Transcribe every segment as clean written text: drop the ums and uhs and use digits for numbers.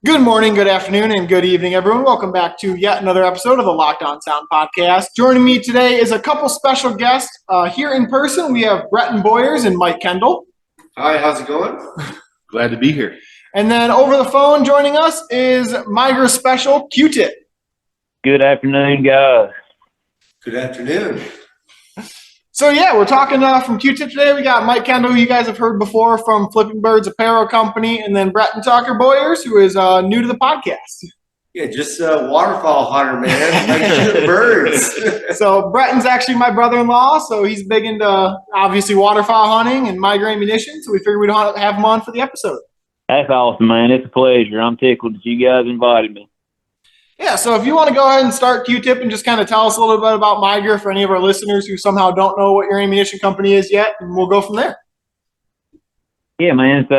Good morning, good afternoon, and good evening, everyone. Welcome back to yet another episode of the Locked On Sound podcast. Joining me today is a couple special guests. Here in person, we have Breton Boyers and Mike Kendall. Hi, how's it going? Glad to be here. And then over the phone joining us is Migra special Q-Tip. Good afternoon, guys. Good afternoon. So yeah, we're talking from Q-Tip today. We got Mike Kendall, who you guys have heard before from Flipping Birds Apparel Company, and then Breton Tucker Boyers, who is new to the podcast. Yeah, just a waterfall hunter, man. Like shooting birds. So Breton's actually my brother-in-law, so he's big into obviously waterfowl hunting and Migra ammunition. So we figured we'd have him on for the episode. That's awesome, man. It's a pleasure. I'm tickled that you guys invited me. Yeah, so if you want to go ahead and start Q-Tip and just kind of tell us a little bit about Migra for any of our listeners who somehow don't know what your ammunition company is yet, and we'll go from there. Yeah, man. So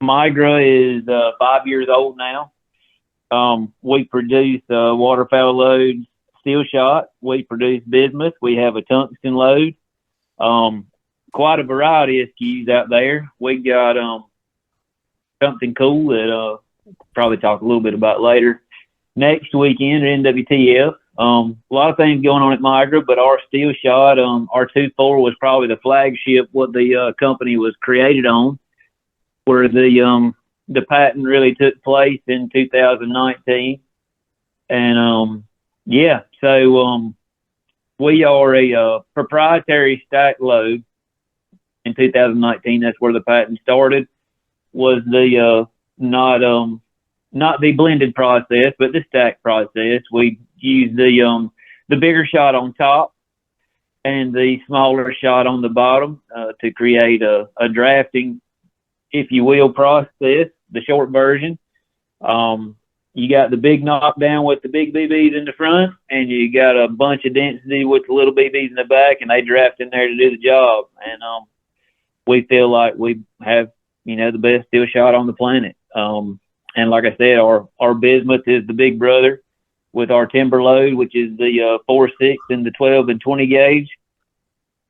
Migra is 5 years old now. We produce waterfowl loads, steel shot. We produce bismuth. We have a tungsten load. Quite a variety of SKUs out there. We got something cool that probably talk a little bit about later. Next weekend at NWTF, a lot of things going on at Migra, but our steel shot, our 2.4 was probably the flagship what the company was created on, where the patent really took place in 2019. And so we are a proprietary stack load. In 2019, that's where the patent started. Was the not the blended process, but the stack process. We use the bigger shot on top and the smaller shot on the bottom to create a drafting, if you will, process. The short version. You got the big knockdown with the big BBs in the front, and you got a bunch of density with the little BBs in the back, and they draft in there to do the job. And we feel like we have, the best steel shot on the planet. And like I said, our bismuth is the big brother with our timber load, which is the 4.6 and the 12 and 20 gauge.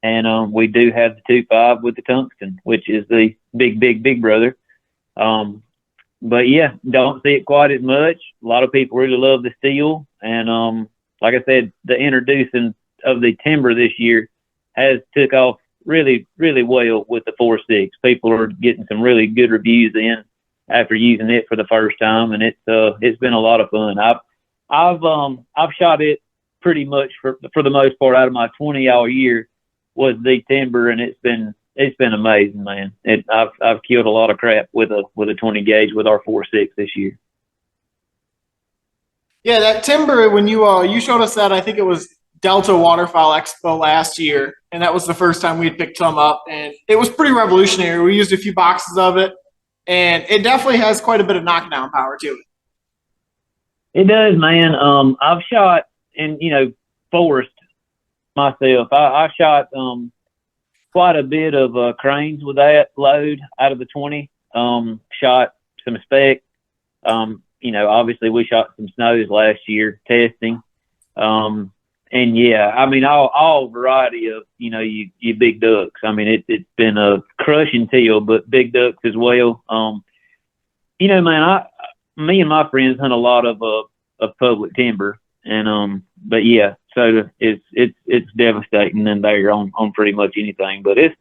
And we do have the 2.5 with the tungsten, which is the big brother. But yeah, don't see it quite as much. A lot of people really love the steel. And like I said, the introducing of the timber this year has took off really, really well with the 4.6. People are getting some really good reviews in after using it for the first time, and it's been a lot of fun. I've shot it pretty much for the most part out of my 20 all year was the timber, and it's been amazing, man. I've killed a lot of crap with a 20 gauge with our 4.6 this year. Yeah, that timber, when you showed us that, I think it was Delta Waterfowl Expo last year, and that was the first time we had picked some up, and it was pretty revolutionary. We used a few boxes of it, and it definitely has quite a bit of knockdown power to it. It does, man. I've shot in, forest myself. I shot quite a bit of cranes with that load out of the 20. Shot some spec. Obviously we shot some snows last year testing. And yeah, I mean, all variety of, you big ducks. I mean, it's been a crushing teal, but big ducks as well. Man, me and my friends hunt a lot of public timber, and but yeah, so it's devastating in there on pretty much anything. But it's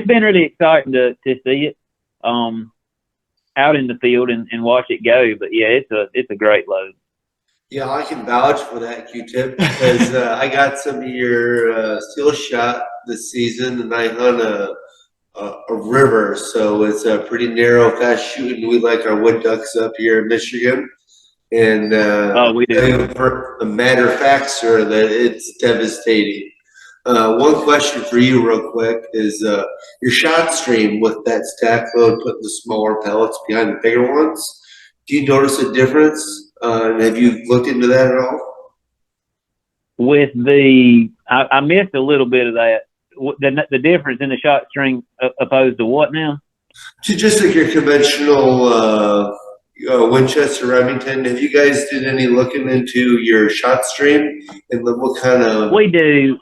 been really exciting to see it out in the field and watch it go. But yeah, it's a great load. Yeah, I can vouch for that, Q-Tip, because I got some of your steel shot this season, and I hunt a river, so it's a pretty narrow, fast shooting. We like our wood ducks up here in Michigan, and We do. for a matter of fact, sir, that it's devastating. One question for you, real quick, is your shot stream with that stack load, putting the smaller pellets behind the bigger ones. Do you notice a difference? Have you looked into that at all? With I missed a little bit of that. The difference in the shot string opposed to what now? To just like your conventional Winchester Remington, have you guys did any looking into your shot stream and what kind of? We do.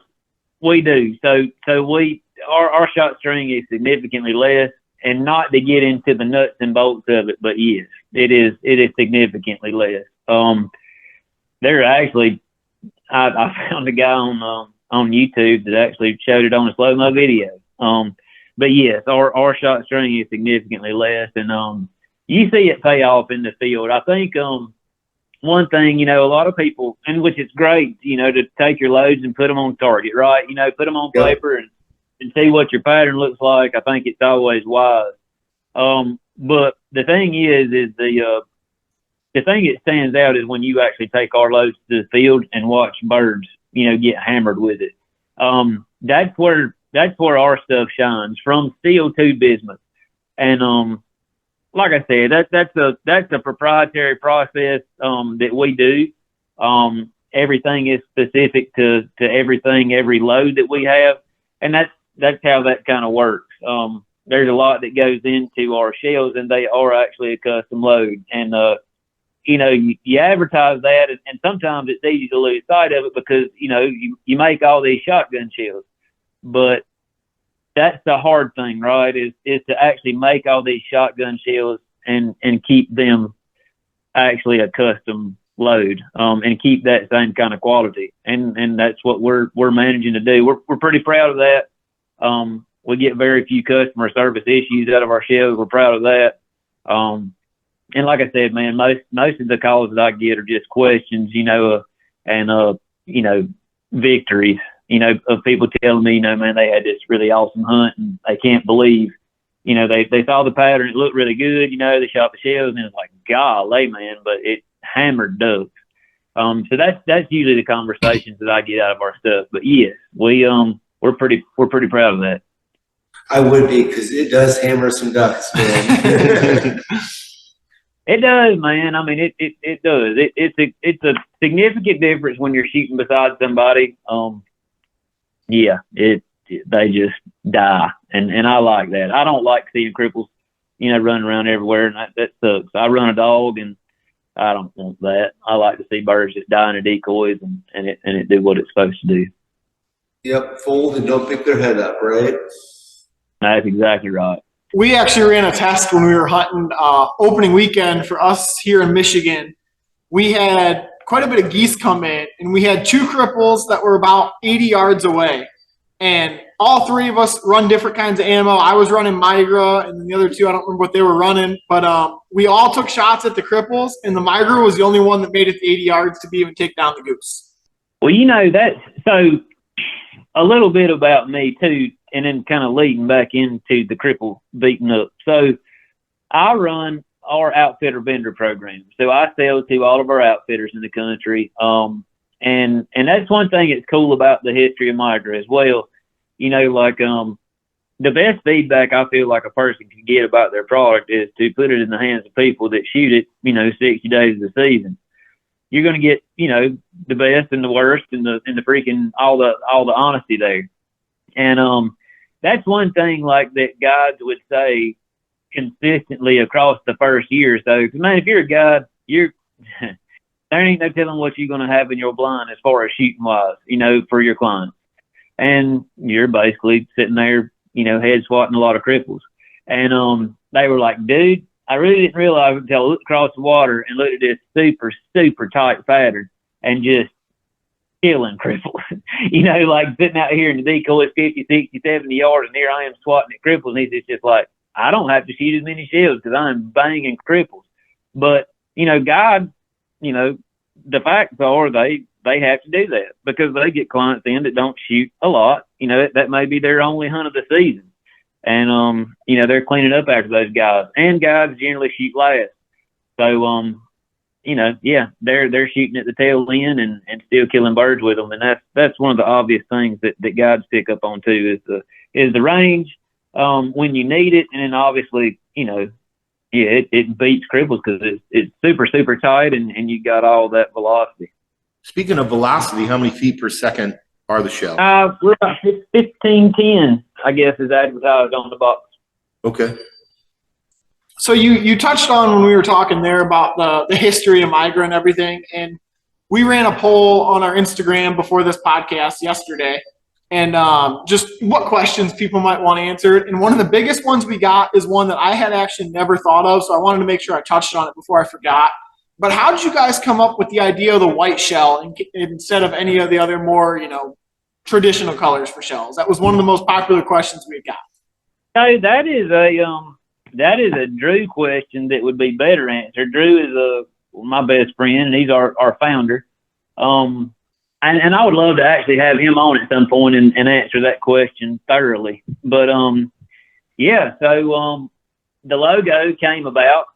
So our shot string is significantly less, not to get into the nuts and bolts of it, but yes, it is significantly less. There actually, I found a guy on YouTube that actually showed it on a slow-mo video. But yes, our shot string is significantly less, and you see it pay off in the field. I think one thing, a lot of people, and which is great, to take your loads and put them on target, right? Put them on paper and see what your pattern looks like. I think it's always wise. But the thing is the thing that stands out is when you actually take our loads to the field and watch birds, get hammered with it. That's where our stuff shines, from steel to bismuth. And like I said, that's a proprietary process that we do. Everything is specific to everything, every load that we have, and that's how that kind of works. There's a lot that goes into our shells, and they are actually a custom load. And you advertise that, and sometimes it's easy to lose sight of it because you make all these shotgun shells, but that's the hard thing, right? Is to actually make all these shotgun shells and keep them actually a custom load, and keep that same kind of quality. And that's what we're managing to do. We're pretty proud of that. We get very few customer service issues out of our shells. We're proud of that. And like I said, man, most of the calls that I get are just questions, and victories. Of people telling me, man, they had this really awesome hunt and they can't believe, they saw the pattern, it looked really good, they shot the shells and it's like, golly, man, but it hammered ducks. So that's usually the conversations that I get out of our stuff. But yes, we're pretty proud of that. I would be, because it does hammer some ducks, man. It does, man. I mean, it does. It's a significant difference when you're shooting beside somebody. Yeah, they just die, and I like that. I don't like seeing cripples, running around everywhere, and that sucks. I run a dog, and I don't want that. I like to see birds just die in the decoys, and it do what it's supposed to do. Yep, fold and don't pick their head up, right? That's exactly right. We actually ran a test when we were hunting opening weekend for us here in Michigan. We had quite a bit of geese come in, and we had two cripples that were about 80 yards away. And all three of us run different kinds of ammo. I was running Migra, and then the other two, I don't remember what they were running. But we all took shots at the cripples, and the Migra was the only one that made it to 80 yards to be able to take down the goose. Well, so a little bit about me, too, and then kind of leading back into the cripple beating up. So I run our outfitter vendor program. So I sell to all of our outfitters in the country. And that's one thing that's cool about the history of Migra as well. The best feedback I feel like a person can get about their product is to put it in the hands of people that shoot it, 60 days of the season. You're going to get, the best and the worst and the freaking all the honesty there. And that's one thing like that guides would say consistently across the first year or so. 'Cause, man, if you're a guide, there ain't no telling what you're going to have in your blind as far as shooting wise, for your clients. And you're basically sitting there, head swatting a lot of cripples. And they were like, dude, I really didn't realize until I looked across the water and looked at this super, super tight pattern and just killing cripples. Like sitting out here in the decoy 50, 60, 70 yards, and here I am swatting at cripples. And it's just like, I don't have to shoot as many shells because I'm banging cripples. But, God, the facts are they have to do that because they get clients in that don't shoot a lot. That may be their only hunt of the season. And, they're cleaning up after those guys. And guys generally shoot last. So, they're shooting at the tail end and still killing birds with them. And that's one of the obvious things that guides pick up on too is the range when you need it. And then obviously, it beats cripples because it's super, super tight and you got all that velocity. Speaking of velocity, how many feet per second are the shells? We're about 1510, I guess, is advertised on the box. Okay. So you touched on when we were talking there about the history of Migra and everything, and we ran a poll on our Instagram before this podcast yesterday, and just what questions people might want answered. And one of the biggest ones we got is one that I had actually never thought of, so I wanted to make sure I touched on it before I forgot. But how did you guys come up with the idea of the white shell instead of any of the other more, traditional colors for shells? That was one of the most popular questions we got. So that is a Drew question that would be better answered. Drew is my best friend, and he's our founder. And I would love to actually have him on at some point and answer that question thoroughly. But yeah, so the logo came about.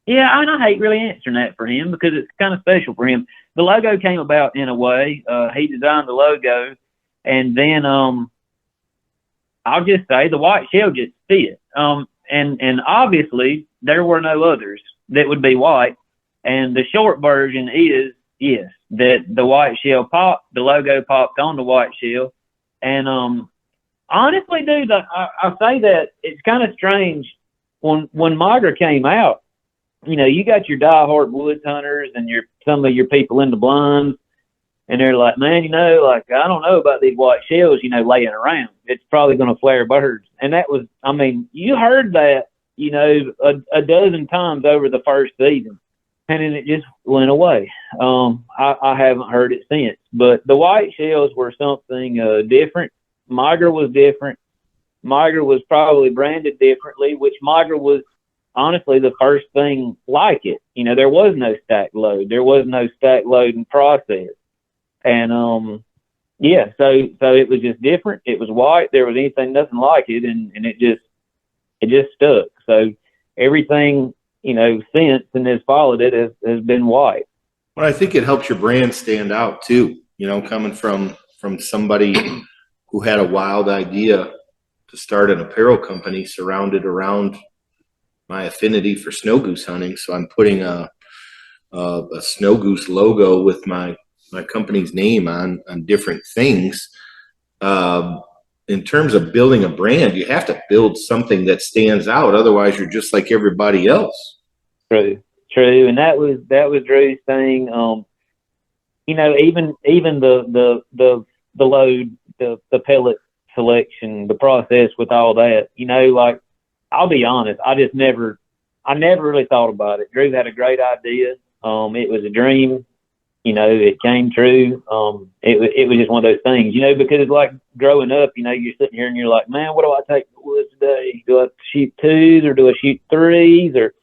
Yeah, and I hate really answering that for him because it's kind of special for him. The logo came about in a way. He designed the logo, and then I'll just say the white shell just fit. And obviously there were no others that would be white. And the short version is, yes, that the white shell popped, the logo popped on the white shell. And honestly, dude, I say that it's kind of strange. When Migra came out, you got your diehard woods hunters and some of your people in the blinds, and they're like, man, I don't know about these white shells, laying around. It's probably going to flare birds. And that was, you heard that, a dozen times over the first season, and then it just went away. I haven't heard it since. But the white shells were something different. Migra was different. Migra was probably branded differently, which Migra was honestly the first thing like it. There was no stack load. There was no stack loading process. And yeah, so it was just different. It was white. There was nothing like it, and it just stuck. So everything since and has followed it has been white. Well, I think it helps your brand stand out too. Coming from somebody who had a wild idea to start an apparel company surrounded around my affinity for snow goose hunting. So I'm putting a snow goose logo with my company's name on different things. In terms of building a brand, you have to build something that stands out. Otherwise, you're just like everybody else. True. And that was Drew's thing. Even the load, the pellet selection, the process with all that, I'll be honest, I never really thought about it. Drew had a great idea. It was a dream. It came true. It was just one of those things, because like growing up, you're sitting here and you're like, man, what do I take to the woods today? Do I shoot 2s or do I shoot 3s? Or,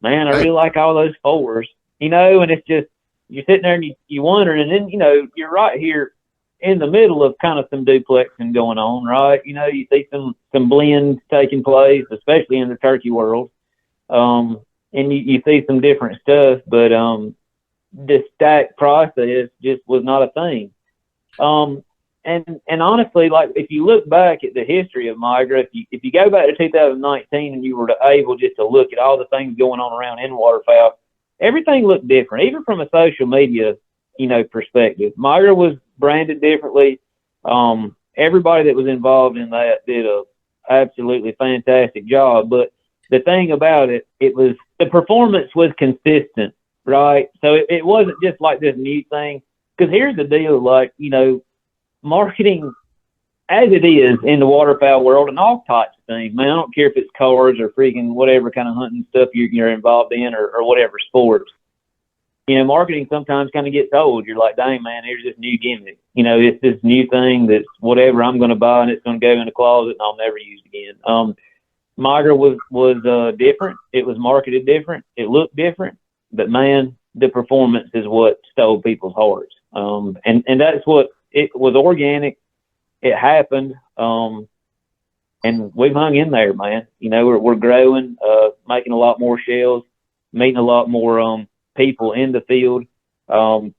man, I really like all those 4s, and it's just, you're sitting there and you wonder, and then, you're right here in the middle of kind of some duplexing going on, right? You see some blends taking place, especially in the turkey world. And you see some different stuff, but, the stack process just was not a thing. And honestly, like if you look back at the history of Migra, if you go back to 2019 and you were able just to look at all the things going on around in waterfowl, everything looked different, even from a social media, perspective. Migra was branded differently. Everybody that was involved in that did a absolutely fantastic job. But the thing about it, the performance was consistent. Right. So it wasn't just like this new thing, because here's the deal, like, marketing as it is in the waterfowl world and all types of things, man, I don't care if it's cars or freaking whatever kind of hunting stuff you're involved in or whatever sports, marketing sometimes kind of gets old. You're like, dang, man, here's this new gimmick. It's this new thing that's whatever I'm going to buy and it's going to go in the closet and I'll never use it again. Migra was different. It was marketed different. It looked different. But man, the performance is what stole people's hearts. And that's what it was. Organic. It happened. And we've hung in there, man. We're growing, making a lot more shells, meeting a lot more people in the field,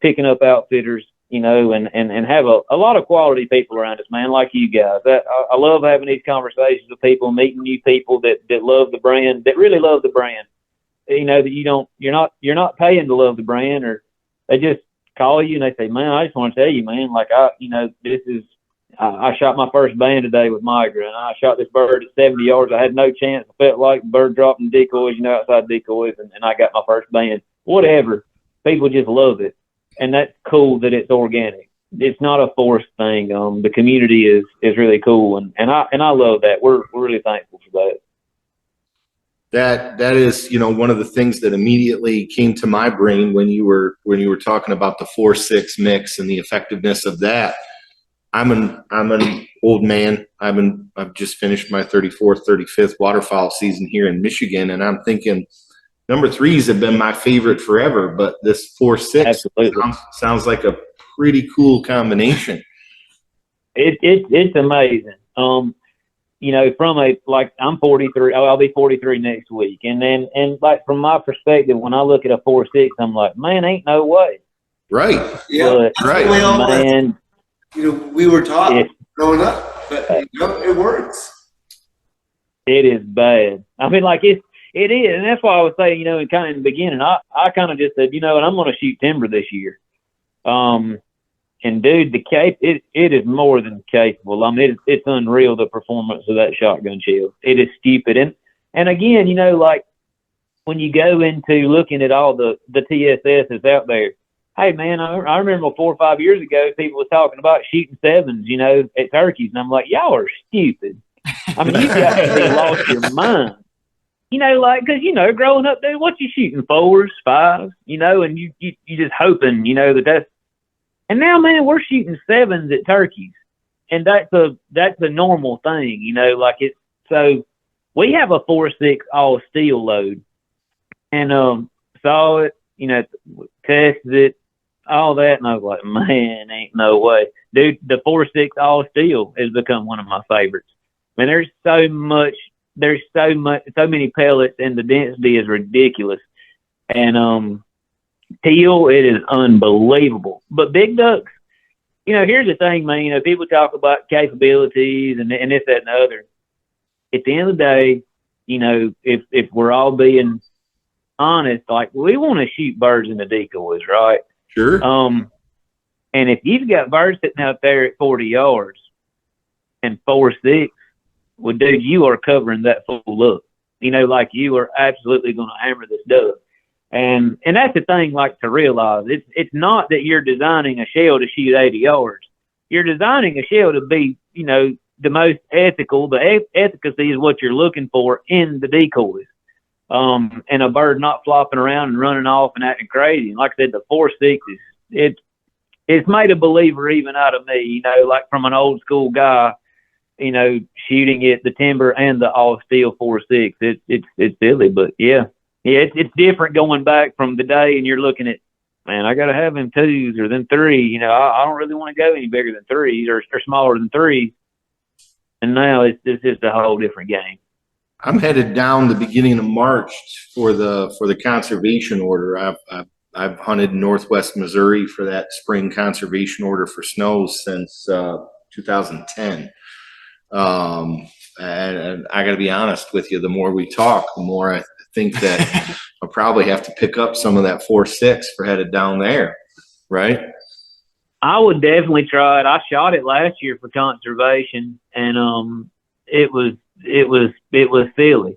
picking up outfitters, and have a lot of quality people around us, man, like you guys. I love having these conversations with people, meeting new people that love the brand, that really love the brand. That you're not paying to love the brand, or they just call you and they say, man, I just want to tell you, man, like I shot my first band today with Migra, and I shot this bird at 70 yards. I had no chance. I felt like the bird dropping decoys, outside decoys, and I got my first band. Whatever. People just love it. And that's cool that it's organic. it's not a forced thing. The community is really cool, and I love that. We're really thankful for that. That is, one of the things that immediately came to my brain when you were talking about the 4-6 mix and the effectiveness of that. I'm an old man. I've just finished my 34th, 35th waterfowl season here in Michigan, and I'm thinking number 3s have been my favorite forever, but this 4-6 sounds like a pretty cool combination. It's amazing. I'm 43. I'll be 43 next week, and like from my perspective, when I look at a 4-6, I'm like, man, ain't no way. Right. Yeah. But, Right. Man, we were taught growing up, but it works. It is bad. I mean, like it is, and that's why I was saying, and kind of in the beginning, I kind of just said, and I'm going to shoot timber this year. And dude, it is more than capable. I mean, it's unreal, the performance of that shotgun shell. It is stupid. And again, like when you go into looking at all the TSSs out there, hey man, I remember 4 or 5 years ago, people was talking about shooting 7s, at turkeys. And I'm like, y'all are stupid. I mean, you got to be lost your mind. Cause growing up, dude, what you shooting 4s, 5s, and you just hoping, that's. And now, man, we're shooting 7s at turkeys, and that's a normal thing, So we have a 4-6 all steel load, and saw it, tested it, all that, and I was like, man, ain't no way, dude. The 4-6 all steel has become one of my favorites. I mean, there's so many pellets, and the density is ridiculous, and teal, it is unbelievable. But big ducks, here's the thing, man. People talk about capabilities and this, that, and the other. At the end of the day, if we're all being honest, like we want to shoot birds in the decoys, right? Sure. And if you've got birds sitting out there at 40 yards and 4-6, well, dude, you are covering that full up. Like you are absolutely going to hammer this duck. And that's the thing, like, to realize. It's not that you're designing a shell to shoot 80 yards. You're designing a shell to be, the most ethical. The efficacy is what you're looking for in the decoys. And a bird not flopping around and running off and acting crazy. And like I said, the 4-6 it's made a believer even out of me, like from an old school guy, shooting at the timber and the all steel 4-6. It's silly, but yeah. Yeah, it's different going back from the day, and you're looking at, man, I got to have them 2s or them 3. I don't really want to go any bigger than 3s or smaller than 3s. And now it's just a whole different game. I'm headed down the beginning of March for the conservation order. I've hunted Northwest Missouri for that spring conservation order for snows since 2010. And I got to be honest with you, the more we talk, the more I think that I'll probably have to pick up some of that 4-6 for headed down there, right? I would definitely try it. I shot it last year for conservation, and it was silly.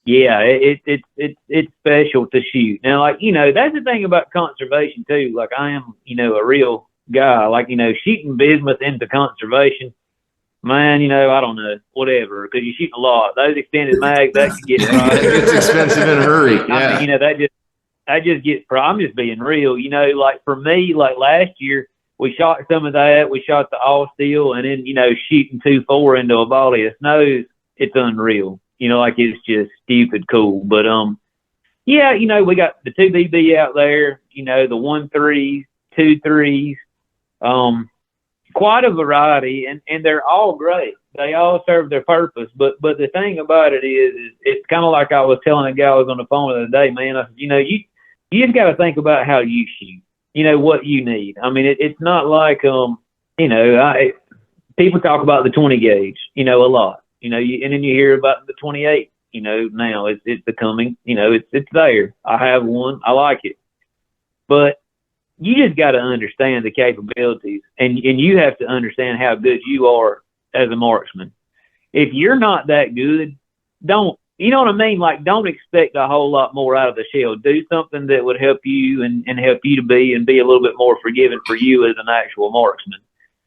Yeah, it's special to shoot. Now, like, that's the thing about conservation too. Like, I am, a real guy. Like, shooting bismuth into conservation, man, I don't know, whatever, because you shoot a lot. Those extended mags, that can get it's expensive in a hurry. Yeah. I mean, that just gets. I'm just being real. Like for me, like last year, we shot some of that. We shot the all steel, and then shooting 2-4 into a volley of snows. It's unreal. Like it's just stupid cool. But yeah, we got the 2BB out there. The 1-3s, 2-3s. Quite a variety, and they're all great. They all serve their purpose. But the thing about it is it's kind of like I was telling a guy I was on the phone the other day, man. I said, you just got to think about how you shoot. What you need. I mean, it's not like people talk about the 20 gauge, a lot. And then you hear about the 28. Now it's becoming, it's there. I have one. I like it, but you just got to understand the capabilities, and you have to understand how good you are as a marksman. If you're not that good, don't you know what I mean? Like, don't expect a whole lot more out of the shell. Do something that would help you and help you to be a little bit more forgiving for you as an actual marksman.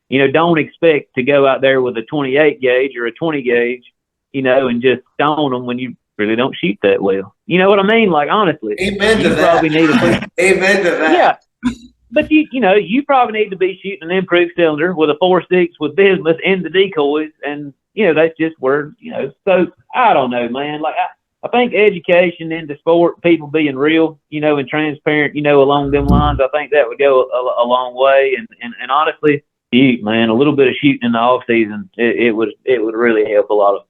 You know, don't expect to go out there with a 28 gauge or a 20 gauge, you know, and just stone them when you really don't shoot that well. You know what I mean? Like, honestly, Amen to you that. probably need to Amen to that. yeah. But you know, you probably need to be shooting an improved cylinder with a 4.6 with bismuth and the decoys, and you know that's just where you know. So I don't know, man. Like I think education into sport, people being real, you know, and transparent, you know, along them lines, I think that would go a long way. And honestly, man, a little bit of shooting in the off season, it would really help a lot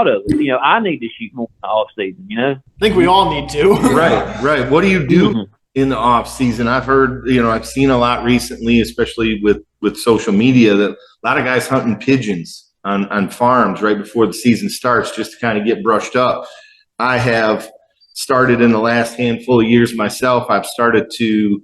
of us. You know, I need to shoot more in the off season. You know, I think we all need to. Right. What do you do in the off season? I've heard, you know, I've seen a lot recently, especially with social media, that a lot of guys hunting pigeons on farms right before the season starts just to kind of get brushed up. I have started in the last handful of years myself. I've started to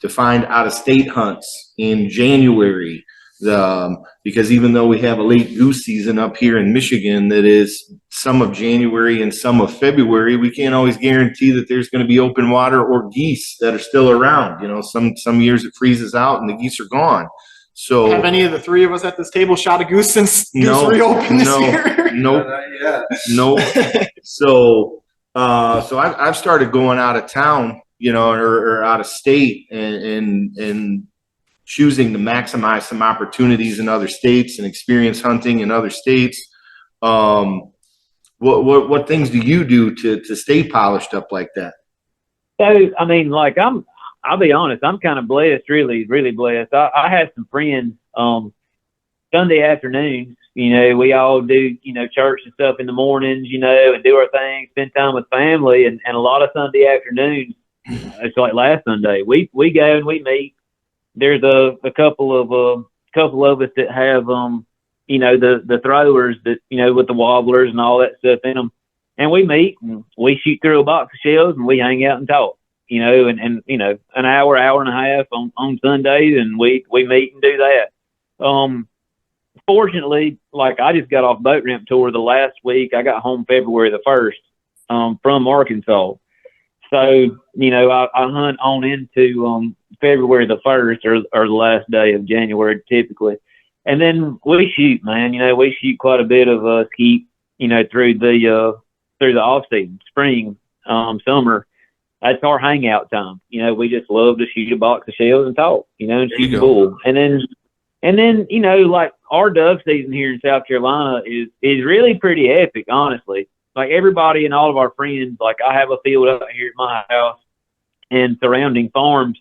find out-of-state hunts in January, because even though we have a late goose season up here in Michigan that is some of January and some of February, we can't always guarantee that there's going to be open water or geese that are still around. You know, some years it freezes out and the geese are gone. So have any of the three of us at this table shot a goose since goose reopened this year? Nope. So I've started going out of town, you know, or out of state and choosing to maximize some opportunities in other states and experience hunting in other states. What things do you do to stay polished up like that? So I mean, like I'll be honest, I'm kind of blessed, really, really blessed. I have some friends, Sunday afternoons, you know, we all do, you know, church and stuff in the mornings, you know, and do our thing, spend time with family, and a lot of Sunday afternoons, it's like last Sunday, we go and we meet. There's a couple of us that have, you know, the throwers that, you know, with the wobblers and all that stuff in them, and we meet and we shoot through a box of shells and we hang out and talk. You know, and you know, an hour and a half on Sundays, and we meet and do that. Fortunately, like I just got off boat ramp tour the last week. I got home February the 1st, from Arkansas. So, you know, I hunt on into February the 1st or the last day of January typically. And then we shoot, man. You know, we shoot quite a bit of skeet, you know, through the off season, spring, summer. That's our hangout time. You know, we just love to shoot a box of shells and talk, you know, and shoot the bull. And then, you know, like our dove season here in South Carolina is really pretty epic, honestly. Like everybody and all of our friends, like I have a field out here at my house and surrounding farms.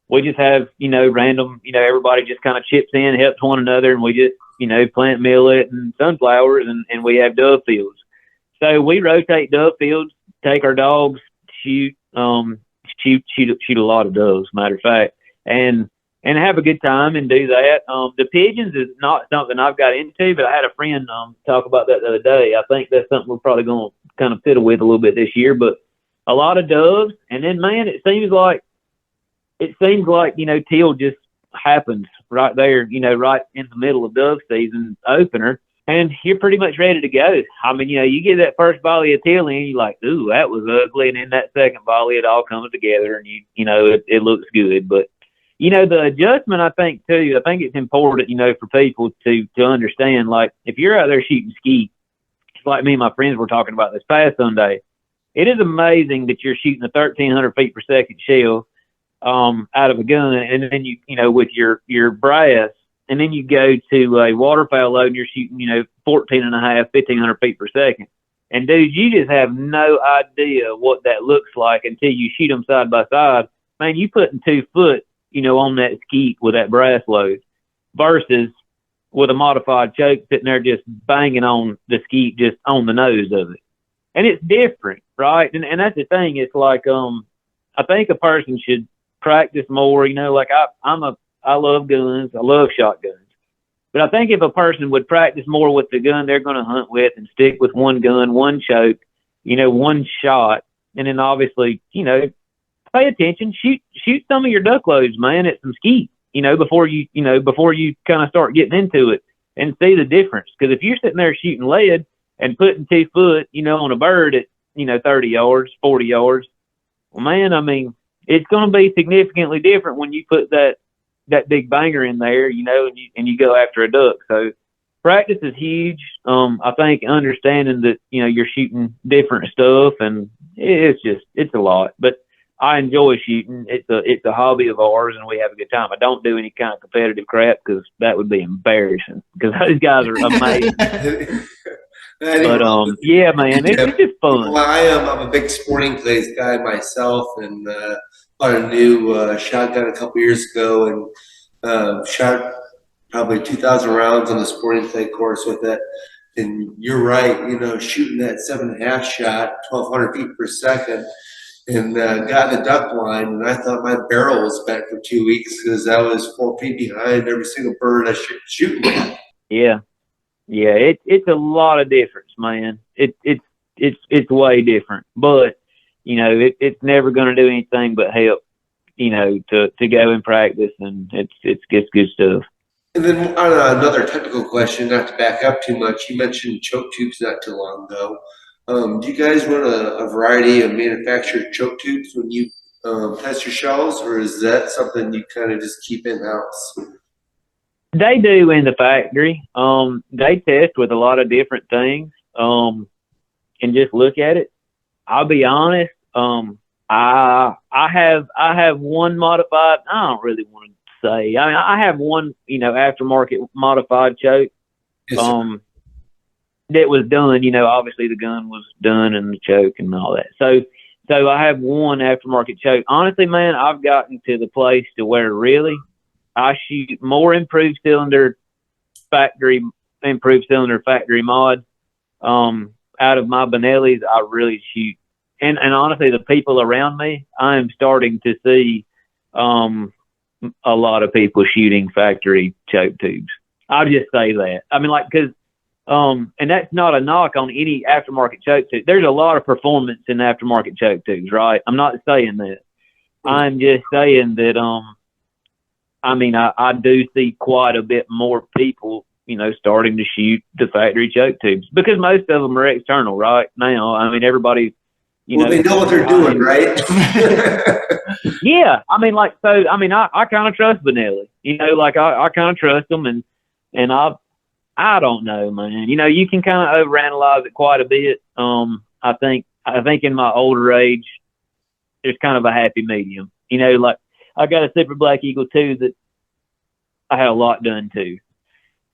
We just have, you know, random, you know, everybody just kind of chips in, helps one another, and we just, you know, plant millet and sunflowers, and we have dove fields. So we rotate dove fields, take our dogs, shoot a lot of doves, matter of fact, and have a good time and do that. The pigeons is not something I've got into, but I had a friend talk about that the other day. I think that's something we're probably going to kind of fiddle with a little bit this year, but a lot of doves. And then, man, it seems like, you know, teal just happens right there, you know, right in the middle of dove season opener, and you're pretty much ready to go. I mean, you know, you get that first volley of teal in, you're like, ooh, that was ugly. And then that second volley, it all comes together and you know, it looks good. But, you know, the adjustment, I think it's important, you know, for people to understand, like, if you're out there shooting skeet, like me and my friends were talking about this past Sunday, it is amazing that you're shooting a 1,300 feet per second shell out of a gun, and then you know, with your brass, and then you go to a waterfowl load and you're shooting, you know, 1,500 feet per second. And dude, you just have no idea what that looks like until you shoot them side by side. Man, you putting 2 foot, you know, on that skeet with that brass load versus with a modified choke sitting there just banging on the skeet just on the nose of it. And it's different, right? And that's the thing. It's like, I think a person should practice more, you know, like I love guns. I love shotguns. But I think if a person would practice more with the gun they're going to hunt with and stick with one gun, one choke, you know, one shot, and then obviously, you know, pay attention, shoot some of your duck loads, man, at some skeet, you know, before you kind of start getting into it and see the difference. Because if you're sitting there shooting lead and putting 2 foot, on a bird at, 30 yards, 40 yards. Well, man, I mean, it's going to be significantly different when you put that big banger in there, and you go after a duck. So practice is huge. I think understanding that, you're shooting different stuff, and it's a lot, but I enjoy shooting. It's a hobby of ours, and we have a good time. I don't do any kind of competitive crap because that would be embarrassing, because those guys are amazing. But yeah, man, it's just fun. Well, I'm a big sporting clays guy myself, and bought a new shotgun a couple years ago, and shot probably 2,000 rounds on the sporting clay course with it. And you're right, shooting that 7.5 shot, 1,200 feet per second, and got in the duck line, and I thought my barrel was bent for 2 weeks because I was 4 feet behind every single bird I should shoot at. Yeah. It's a lot of difference, man. It's way different, but it's never going to do anything but help, to go and practice, and it's good stuff. And then on another technical question, not to back up too much, you mentioned choke tubes not too long ago. Do you guys run a variety of manufactured choke tubes when you test your shells, or is that something you kind of just keep in-house? They do in the factory. They test with a lot of different things, and just look at it. I'll be honest. I have one modified. I don't really want to say. I mean, I have one, aftermarket modified choke. Yes, sir. That was done. Obviously the gun was done and the choke and all that. So I have one aftermarket choke. Honestly, man, I've gotten to the place to where really I shoot more improved cylinder factory mod. Out of my Benellis, I really shoot. And honestly, the people around me, I am starting to see a lot of people shooting factory choke tubes. I'll just say that. I mean, because and that's not a knock on any aftermarket choke tube. There's a lot of performance in aftermarket choke tubes, right? I'm not saying that. I'm just saying that I do see quite a bit more people, starting to shoot the factory choke tubes, because most of them are external right now. I mean, everybody, well, they know what they're doing, right? Yeah. I kind of trust Benelli, I kind of trust them, and I don't know, man. You can kind of overanalyze it quite a bit. I think in my older age, there's kind of a happy medium. I got a Super Black Eagle 2 that I had a lot done to.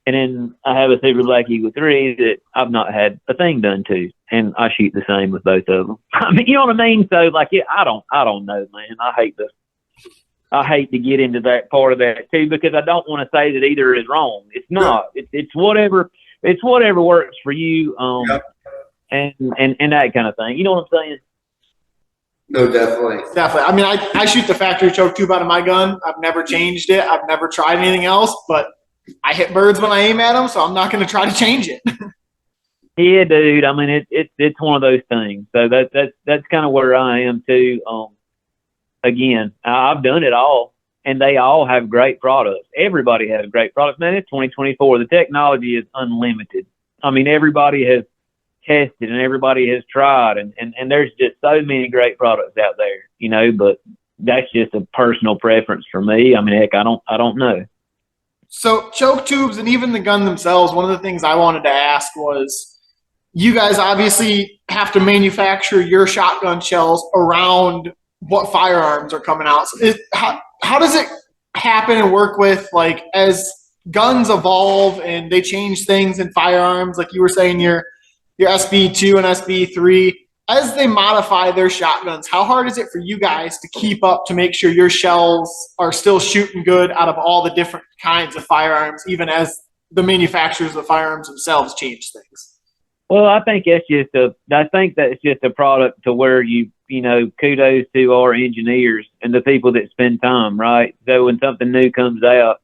And then I have a Super Black Eagle 3 that I've not had a thing done to. And I shoot the same with both of them. I mean, you know what I mean? So, I don't know, man. I hate to get into that part of that too, because I don't want to say that either is wrong. It's not. It's whatever works for you. Yep. And that kind of thing. You know what I'm saying? No, definitely. Definitely. I mean, I shoot the factory choke tube out of my gun. I've never changed it. I've never tried anything else, but I hit birds when I aim at them, so I'm not going to try to change it. Yeah, dude. I mean, it's one of those things. So that's kind of where I am too. Again, I've done it all, and they all have great products. Everybody has great products, man. It's 2024. The technology is unlimited. I mean, everybody has tested and everybody has tried, and there's just so many great products out there, but that's just a personal preference for me. I mean, heck, I don't know. So choke tubes and even the gun themselves, one of the things I wanted to ask was, you guys obviously have to manufacture your shotgun shells around what firearms are coming out. So how does it happen and work with, as guns evolve and they change things in firearms, like you were saying, your SB2 and SB3, as they modify their shotguns, how hard is it for you guys to keep up to make sure your shells are still shooting good out of all the different kinds of firearms, even as the manufacturers of firearms themselves change things? Well, I think that's just a product to where kudos to our engineers and the people that spend time, right? So when something new comes out,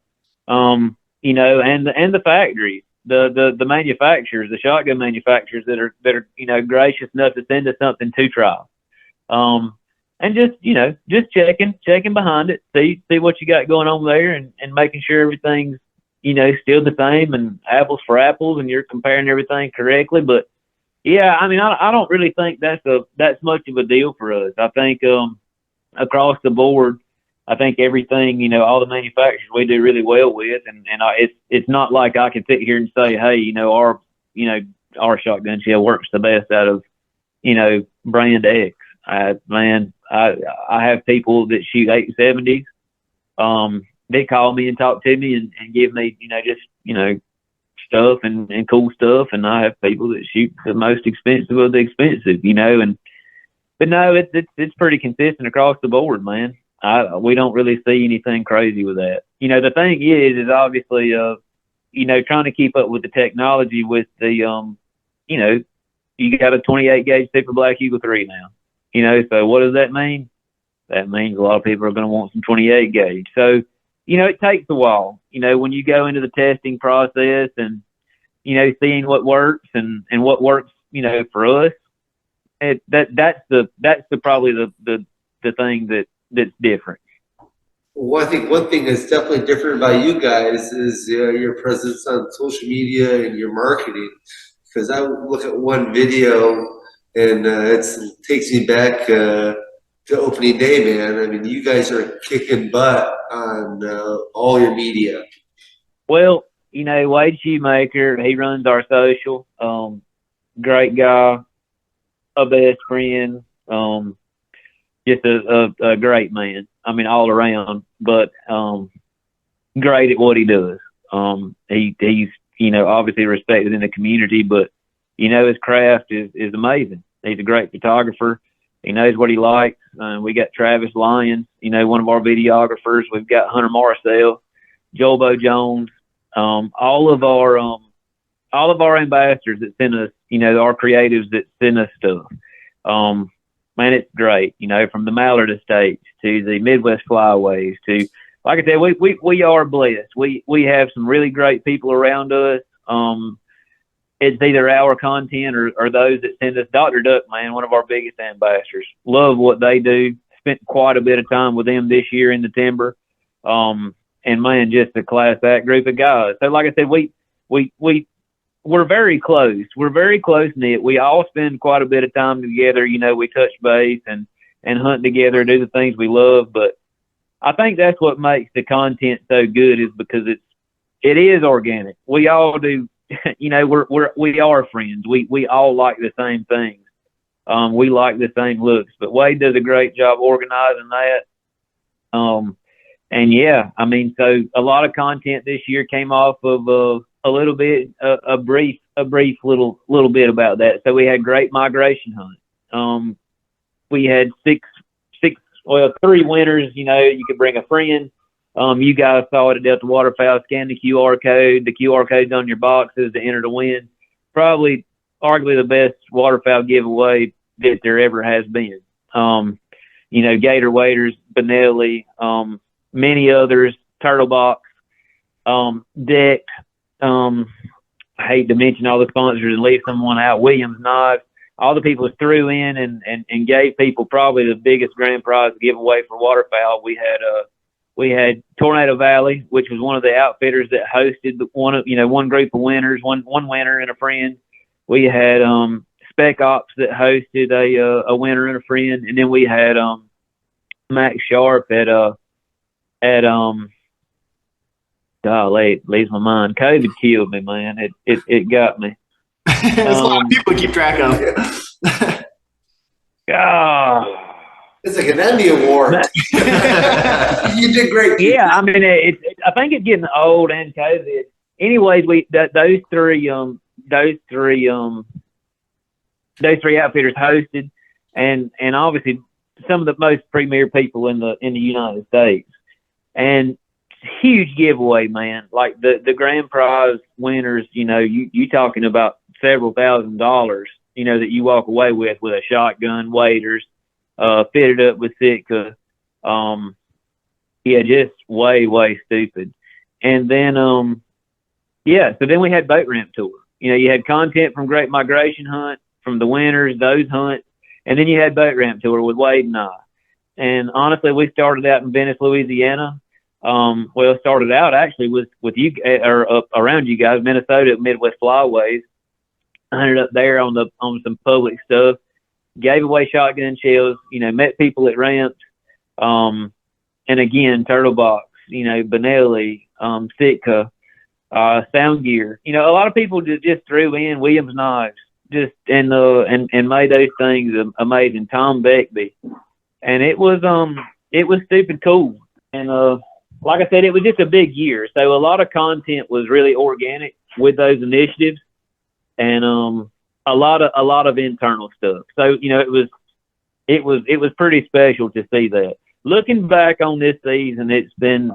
and the factories, the manufacturers, the shotgun manufacturers that are gracious enough to send us something to try, and just checking behind it, see what you got going on there, and making sure everything's still the same, and apples for apples, and you're comparing everything correctly. But Yeah, I mean, I don't really think that's much of a deal for us. I think across the board, I think everything, all the manufacturers we do really well with, and it's not like I can sit here and say, hey, our shotgun shell works the best out of brand X. I have people that shoot 870s. They call me and talk to me and give me stuff and cool stuff, and I have people that shoot the most expensive of the expensive, but no, it's pretty consistent across the board, man. We don't really see anything crazy with that. The thing is obviously trying to keep up with the technology with the you got a 28 gauge Super Black Eagle 3 now. So what does that mean? That means a lot of people are going to want some 28 gauge. So it takes a while, when you go into the testing process and, seeing what works and what works, for us. That's probably the thing that's different. Well, I think one thing that's definitely different about you guys is your presence on social media and your marketing. Because I look at one video and it takes me back to opening day, man. I mean, you guys are kicking butt on all your media. Well, Wade Shoemaker, he runs our social. Great guy, a best friend, just a great man. I mean, all around, but great at what he does. He's obviously respected in the community, but his craft is amazing. He's a great photographer. He knows what he likes. We got Travis Lyons, one of our videographers. We've got Hunter Marcel, Joel Bo Jones, all of our ambassadors that send us, our creatives that send us stuff. Man, it's great. From the Mallard Estates to the Midwest Flyways to, like I said, we are blessed. We have some really great people around us. It's either our content or those that send us. Dr. Duck, man, one of our biggest ambassadors. Love what they do. Spent quite a bit of time with them this year in the timber. And man, just a class act group of guys. So like I said, we're very close. We're very close knit. We all spend quite a bit of time together. We touch base and hunt together, do the things we love. But I think that's what makes the content so good is because it is organic. We all do. We are friends. We all like the same things. We like the same looks, but Wade does a great job organizing that. And yeah, I mean, so a lot of content this year came off of a little bit, a brief little bit about that. So we had great migration hunt. We had three winners. You could bring a friend. You guys saw it at Delta Waterfowl. Scan the QR code. The QR code's on your boxes to enter to win. Probably, arguably the best waterfowl giveaway that there ever has been. Gator waders, Benelli, many others, Turtle Box, Deck. I hate to mention all the sponsors and leave someone out. Williams Knives. All the people that threw in and gave people probably the biggest grand prize giveaway for waterfowl. We had Tornado Valley, which was one of the outfitters that hosted one group of winners, one winner and a friend. We had Spec Ops that hosted a winner and a friend, and then we had Max Sharp at golly, it leaves my mind. COVID killed me, man. It got me. There's a lot of people to keep track of. God. It's like an Emmy Award. You did great. Yeah, I mean, I think it's getting old and COVID. Anyways, those three outfitters hosted, and obviously some of the most premier people in the United States, and huge giveaway, man. Like the grand prize winners, you talking about several $1,000s, that you walk away with a shotgun, waders. Fitted up with Sitka. Just way stupid. And then, so then we had boat ramp tour. You had content from Great Migration Hunt, from the winners, those hunts, and then you had boat ramp tour with Wade and I. And honestly, we started out in Venice, Louisiana. Started out actually with you or around you guys, Minnesota at Midwest Flyways. hunted up there on some public stuff, gave away shotgun shells, met people at ramps, and again, Turtle Box, Benelli, Sitka, Sound Gear. A lot of people just threw in Williams knives, and made those things amazing. Tom Beckby, and it was stupid cool. And like I said, it was just a big year, so a lot of content was really organic with those initiatives, and a lot of internal stuff. So it was pretty special to see that. Looking back on this season, it's been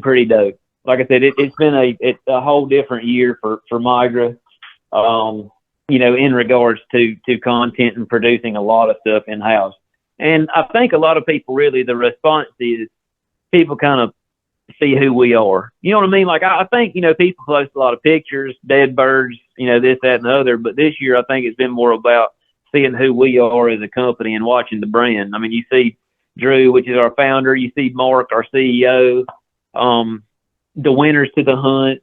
pretty dope. Like I said, it's been a whole different year for Migra, in regards to content and producing a lot of stuff in house. And I think a lot of people really, the response is people kind of see who we are. You know what I mean? Like I think, people post a lot of pictures, dead birds, this, that, and the other. But this year, I think it's been more about seeing who we are as a company and watching the brand. I mean, you see Drew, which is our founder. You see Mark, our CEO, the winners to the hunt,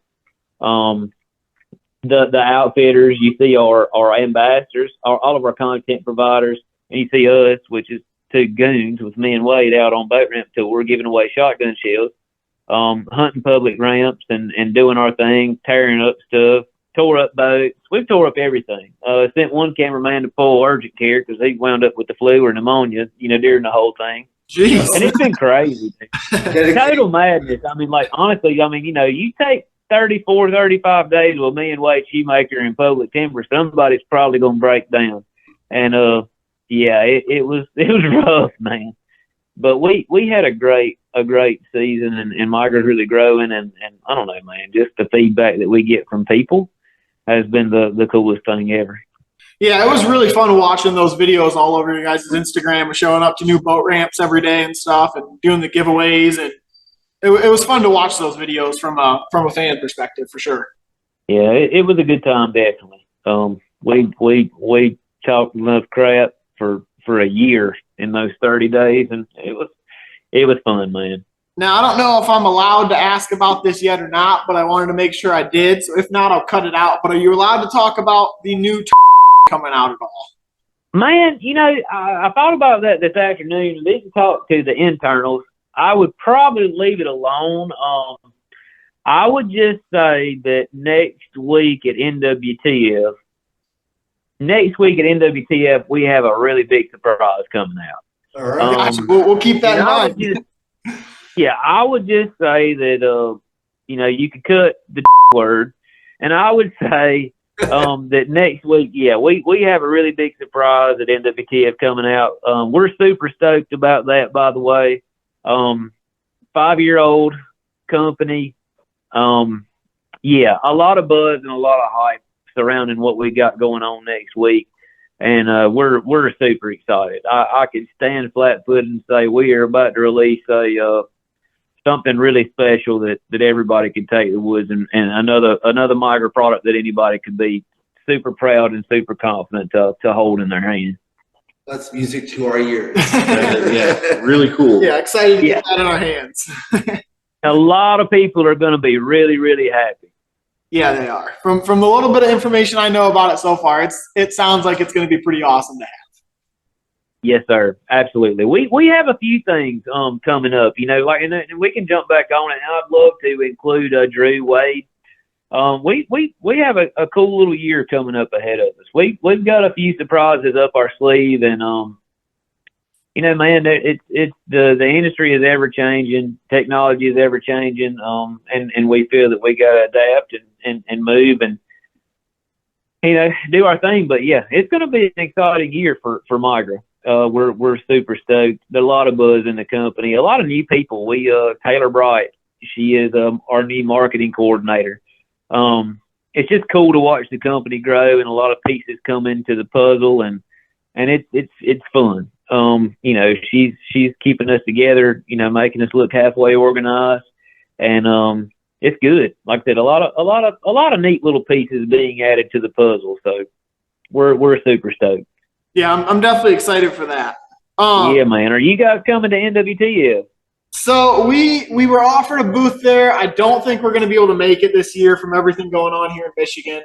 the outfitters. You see our ambassadors, all of our content providers, and you see us, which is two goons with me and Wade out on boat ramp tour, giving away shotgun shells, hunting public ramps and doing our thing, tearing up stuff, tore up boats. We've tore up everything. Sent one cameraman to pull urgent care because he wound up with the flu or pneumonia, during the whole thing. Jeez. And it's been crazy. Total madness. I mean, like, honestly, you take 34, 35 days with me and Wade Shoemaker in public timber, somebody's probably going to break down. And, it was rough, man. But we had a great season, and Migra's really growing, and I don't know, man, just the feedback that we get from people has been the coolest thing ever. Yeah, it was really fun watching those videos all over your guys' Instagram and showing up to new boat ramps every day and stuff and doing the giveaways. And it was fun to watch those videos from a fan perspective for sure. Yeah, it was a good time, definitely. We talked enough crap for a year in those 30 days, and it was fun, man. Now, I don't know if I'm allowed to ask about this yet or not, but I wanted to make sure I did. So if not, I'll cut it out. But are you allowed to talk about the new coming out at all? Man, I thought about that this afternoon. I didn't talk to the internals. I would probably leave it alone. I would just say that next week at NWTF, we have a really big surprise coming out. All right. We'll keep that in mind. I would just say that, you could cut the word, and I would say that next week, we have a really big surprise at NWTF coming out. We're super stoked about that, by the way. 5-year-old company. A lot of buzz and a lot of hype surrounding what we got going on next week. And we're super excited. I could stand flat-footed and say we are about to release something really special that everybody can take to the woods, and another Migra product that anybody could be super proud and super confident to hold in their hand. That's music to our ears. Yeah, really cool. Yeah, excited to get that in our hands. A lot of people are going to be really, really happy. Yeah, they are. From the little bit of information I know about it so far, it sounds like it's going to be pretty awesome to have. Yes, sir. Absolutely. We have a few things coming up, and we can jump back on it. And I'd love to include Drew, Wade. We have a cool little year coming up ahead of us. We've got a few surprises up our sleeve, and man, it's the industry is ever changing, technology is ever changing, and we feel that we got to adapt and move and do our thing. But yeah, it's going to be an exciting year for Migra. We're super stoked. There's a lot of buzz in the company, a lot of new people. Taylor Bright, she is our new marketing coordinator. It's just cool to watch the company grow and a lot of pieces come into the puzzle, and it's fun. She's keeping us together, making us look halfway organized, and it's good. Like I said, a lot of neat little pieces being added to the puzzle. So we're super stoked. Yeah, I'm definitely excited for that. Yeah, man. Are you guys coming to NWTF? So we were offered a booth there. I don't think we're going to be able to make it this year from everything going on here in Michigan.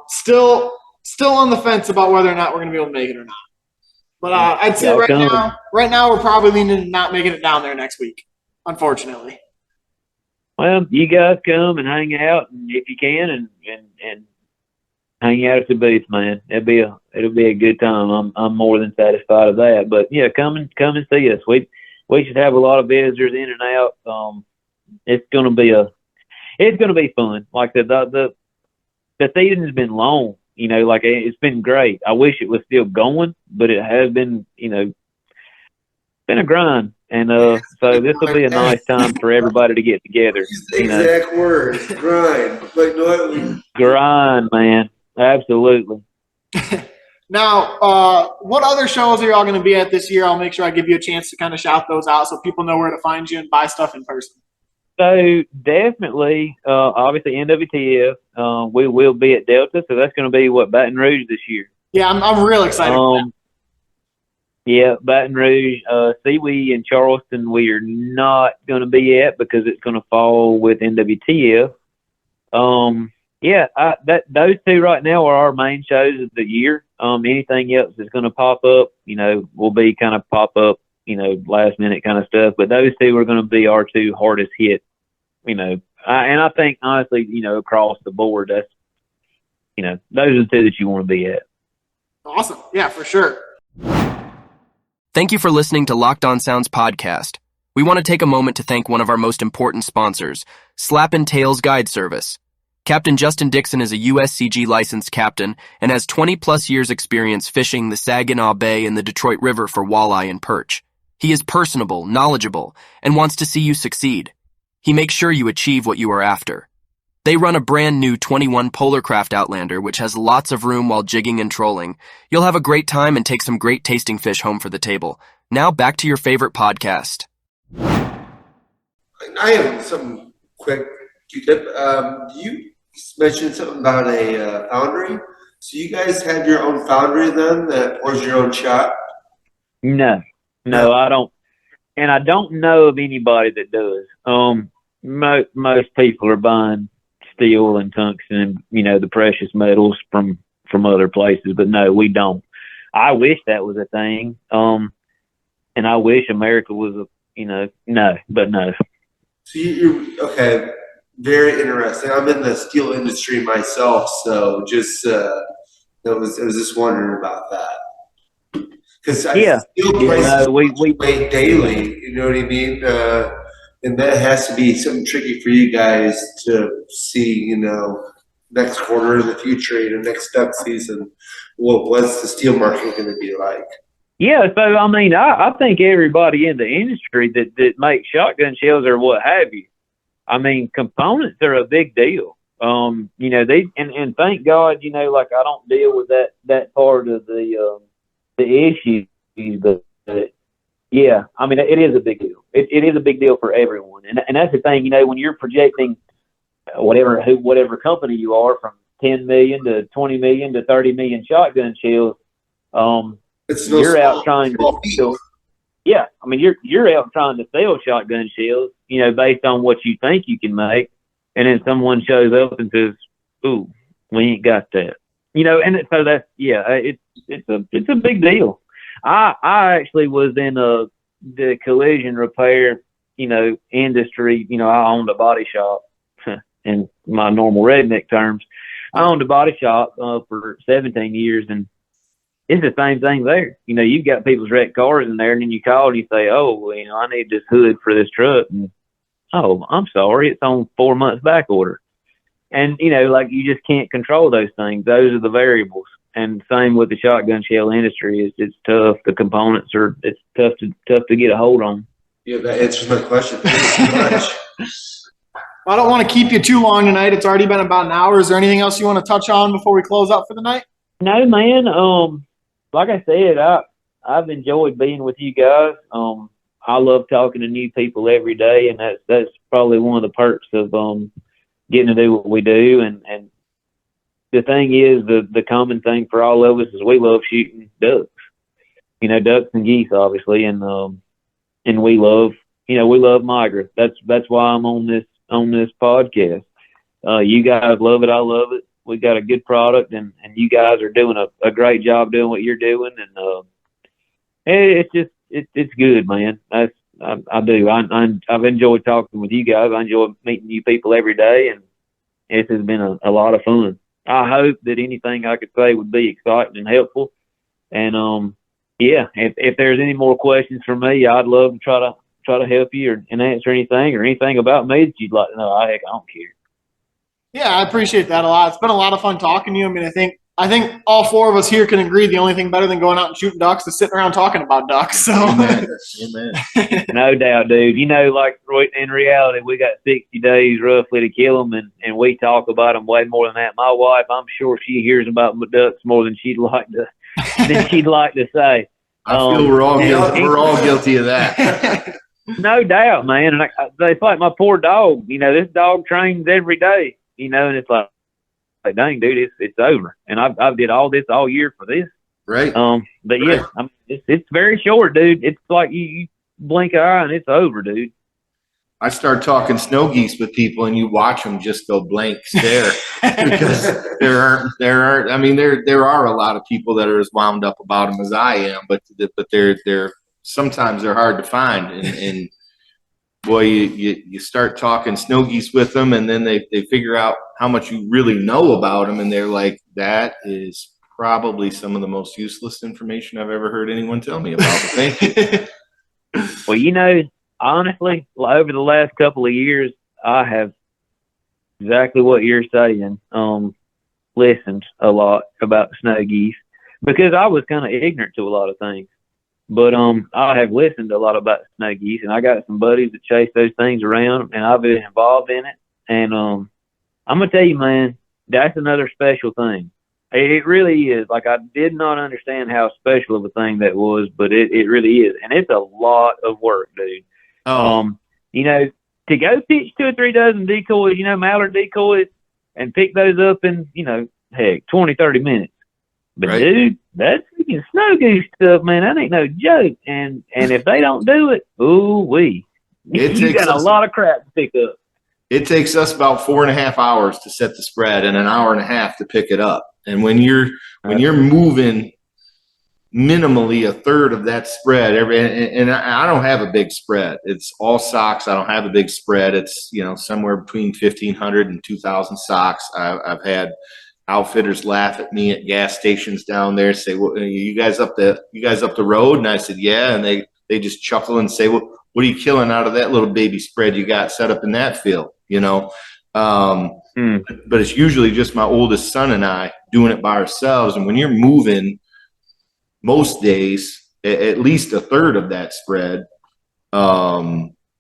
Still on the fence about whether or not we're going to be able to make it or not. But I'd say Y'all come. right now we're probably leaning to not making it down there next week, unfortunately. Well, you guys come and hang out, and if you can, and hang out at the booth, man. It'll be a good time. I'm more than satisfied of that. But yeah, come and see us. We should have a lot of visitors in and out. It's gonna be fun. Like the season's been long. Like it's been great. I wish it was still going, but it has been. Been a grind. And so this will be a nice time for everybody to get together. Use the exact words, grind. Like, no, Grind, man. Absolutely. Now, what other shows are y'all going to be at this year? I'll make sure I give you a chance to kind of shout those out so people know where to find you and buy stuff in person. So definitely, obviously NWTF. We will be at Delta, so that's going to be Baton Rouge this year. Yeah, I'm real excited. Yeah, Baton Rouge. Seawee and Charleston, we are not going to be at because it's going to fall with NWTF. Yeah, those two right now are our main shows of the year. Anything else that's going to pop up, will be kind of pop up, last minute kind of stuff. But those two are going to be our two hardest hit, and I think honestly, across the board, that's, those are the two that you want to be at. Awesome. Yeah, for sure. Thank you for listening to Locked On Sounds podcast. We want to take a moment to thank one of our most important sponsors, Slappin' Tails Guide Service. Captain Justin Dixon is a USCG licensed captain and has 20-plus years experience fishing the Saginaw Bay and the Detroit River for walleye and perch. He is personable, knowledgeable, and wants to see you succeed. He makes sure you achieve what you are after. They run a brand new 21 Polarcraft Outlander, which has lots of room while jigging and trolling. You'll have a great time and take some great tasting fish home for the table. Now back to your favorite podcast. I have some quick Q-tip. You mentioned something about a foundry. So you guys have your own foundry then that pours your own shot? No, I don't. And I don't know of anybody that does. Most people are buying steel and tungsten and, the precious metals from other places, but no, we don't. I wish that was a thing. And I wish America was no, but no. So you're okay. Very interesting. I'm in the steel industry myself, so just I was just wondering about that because steel prices fluctuate daily. You know what I mean? And that has to be something tricky for you guys to see. Next quarter in the future, next duck season. What's the steel market going to be like? Yeah, so I think everybody in the industry that makes shotgun shells or what have you, components are a big deal. They and thank God, like I don't deal with that part of the issue, but yeah, it is a big deal. It is a big deal for everyone, and that's the thing. When you're projecting whatever company you are, from 10 million to 20 million to 30 million shotgun shells, you're out trying to sell. Yeah, you're out trying to sell shotgun shells, based on what you think you can make, and then someone shows up and says, "Ooh, we ain't got that," and so that's it's a big deal. I actually was in the collision repair, industry. I owned a body shop. In my normal redneck terms, I owned a body shop for 17 years, and it's the same thing there. You've got people's wrecked cars in there, and then you call and you say, "Oh, I need this hood for this truck," and "Oh, I'm sorry, it's on 4 months back order." And you just can't control those things. Those are the variables. And same with the shotgun shell industry. It's tough. The components it's tough to get a hold on. Yeah, that answers my question. Thank you so much. I don't want to keep you too long tonight. It's already been about an hour. Is there anything else you want to touch on before we close up for the night? No, man. Like I said, I've enjoyed being with you guys. I love talking to new people every day, and that's probably one of the perks of getting to do what we do. And the thing is, the common thing for all of us is we love shooting ducks. Ducks and geese, obviously, and we love we love Migra. That's why I'm on this podcast. You guys love it. I love it. We got a good product, and you guys are doing a great job doing what you're doing. And it's good, man. I do. I've enjoyed talking with you guys. I enjoy meeting you people every day, and it has been a lot of fun. I hope that anything I could say would be exciting and helpful. And if there's any more questions for me, I'd love to try to help you and answer anything about me that you'd like to know. I don't care. Yeah, I appreciate that a lot. It's been a lot of fun talking to you. I mean, I think all four of us here can agree the only thing better than going out and shooting ducks is sitting around talking about ducks. So, Amen. No doubt, dude. Like in reality, we got 60 days roughly to kill them, and we talk about them way more than that. My wife, I'm sure she hears about ducks more than she'd like to say. I feel we're all guilty of that. No doubt, man. And it's like my poor dog. This dog trains every day. And it's like, dang, dude, it's over. And I've did all this all year for this. Right. But yeah, it's very short, dude. It's like you blink an eye and it's over, dude. I start talking snow geese with people, and you watch them just go blank stare because there are a lot of people that are as wound up about them as I am, but they're sometimes they're hard to find, and boy, you start talking snow geese with them, and then they figure out how much you really know about them, and they're like, that is probably some of the most useless information I've ever heard anyone tell me about. But thank you. Well, honestly, over the last couple of years, I have exactly what you're saying. Listened a lot about snow geese because I was kind of ignorant to a lot of things. But I have listened a lot about snow geese, and I got some buddies that chase those things around, and I've been involved in it. And I'm gonna tell you, man, that's another special thing. It really is. Like, I did not understand how special of a thing that was, but it really is, and it's a lot of work, dude. Oh. To go pitch 2 or 3 dozen decoys, mallard decoys, and pick those up in, heck, 20, 30 minutes. But right. Dude, that's freaking snow goose stuff, man. That ain't no joke. And if they don't do it, ooh-wee. You got a lot of crap to pick up. It takes us about 4.5 hours to set the spread and an hour and a half to pick it up. And when you're moving minimally a third of that spread and I don't have a big spread. It's all socks. I don't have a big spread. It's, somewhere between 1,500 and 2,000 socks. I've had outfitters laugh at me at gas stations down there, say, well, you guys up the road? And I said, yeah. And they just chuckle and say, well, what are you killing out of that little baby spread you got set up in that field? But it's usually just my oldest son and I doing it by ourselves. And when you're moving most days, at least a third of that spread,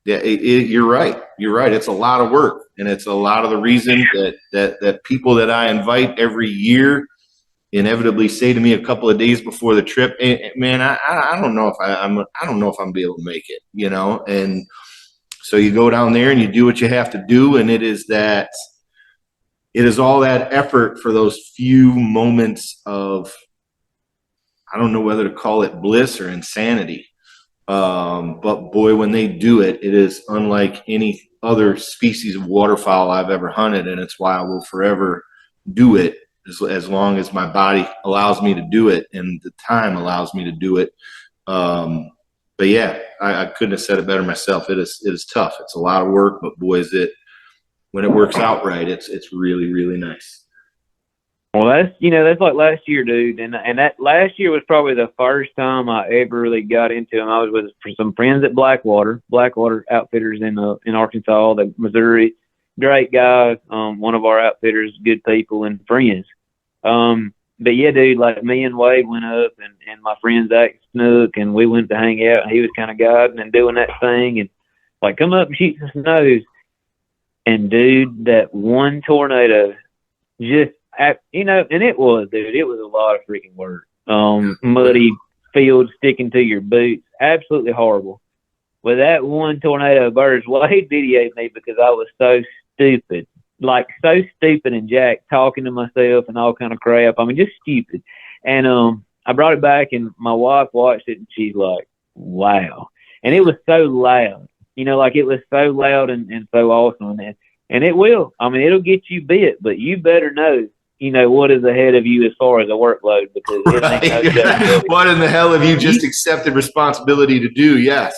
you're right. It's a lot of work, and it's a lot of the reason that people that I invite every year inevitably say to me a couple of days before the trip, hey, man, I don't know if I don't know if I'm be able to make it, And so you go down there and you do what you have to do, and it is all that effort for those few moments of, I don't know whether to call it bliss or insanity. But boy, when they do it, it is unlike any other species of waterfowl I've ever hunted. And it's why I will forever do it as long as my body allows me to do it and the time allows me to do it. But yeah, I couldn't have said it better myself. It is tough. It's a lot of work, but boy, when it works out right, it's really, really nice. Well, that's like last year, dude, and that last year was probably the first time I ever really got into them. I was with some friends at Blackwater Outfitters in Arkansas, Missouri. Great guys, one of our outfitters, good people and friends. But yeah, dude, like me and Wade went up, and my friend Zach Snook, and we went to hang out. And he was kind of guiding and doing that thing, and like come up and shoot some snows. And dude, that one tornado just. And it was a lot of freaking work. Muddy fields sticking to your boots, absolutely horrible. With that one tornado burst, Wade videoed me because I was so stupid, and jacked, talking to myself and all kind of crap. I mean, just stupid. And I brought it back, and my wife watched it, and she's like, "Wow!" And it was so loud. like it was so loud and so awesome. And it will. I mean, it'll get you bit, but you better know, what is ahead of you as far as a workload, because it ain't no joke, buddy. What in the hell have you just accepted responsibility to do? Yes.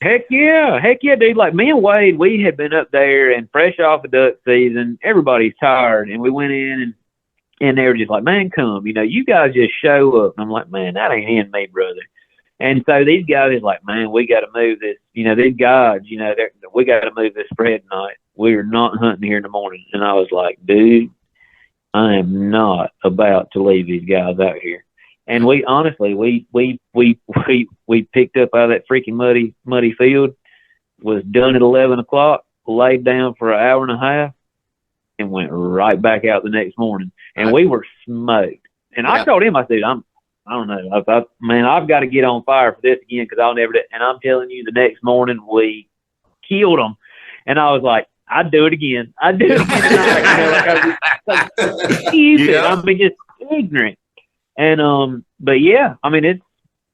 Heck yeah, dude. Like me and Wade, we had been up there and fresh off the duck season. Everybody's tired, and we went in and they were just like, man, come, you guys just show up. And I'm like, man, that ain't in me, brother. And so these guys is like, man, we got to move this. These guys, we got to move this spread tonight. We're not hunting here in the morning. And I was like, dude, I am not about to leave these guys out here. And we honestly, we picked up out of that freaking muddy field, was done at 11 o'clock, laid down for an hour and a half, and went right back out the next morning. And we were smoked. And I told him, I said, I don't know. Man, I've got to get on fire for this again, because I'll never do it. And I'm telling you, the next morning we killed them. And I was like, I'd do it again. I'd do it again. I was stupid. I mean, just ignorant. And but yeah, I mean,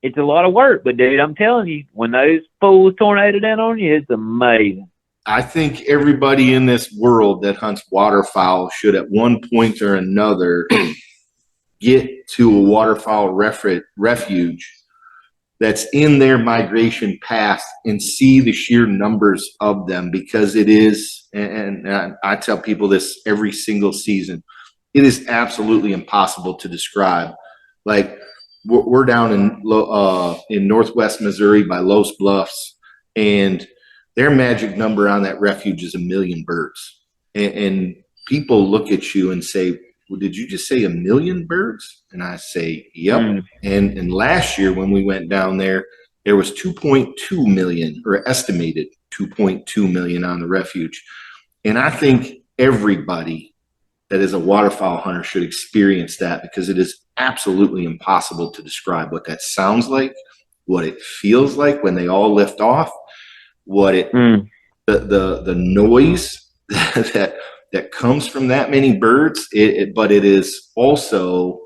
it's a lot of work. But dude, I'm telling you, when those fools tornado down on you, it's amazing. I think everybody in this world that hunts waterfowl should at one point or another get to a waterfowl refuge that's in their migration path and see the sheer numbers of them, because it is, and I tell people this every single season, it is absolutely impossible to describe. Like we're down in Northwest Missouri by Los Bluffs, and their magic number on that refuge is 1 million birds. And people look at you and say, well, did you just say 1 million birds? And I say, yep. And last year when we went down there, there was 2.2 million, or estimated 2.2 million on the refuge. And I think everybody that is a waterfowl hunter should experience that, because it is absolutely impossible to describe what that sounds like, what it feels like when they all lift off, what it the noise that comes from that many birds, but it is also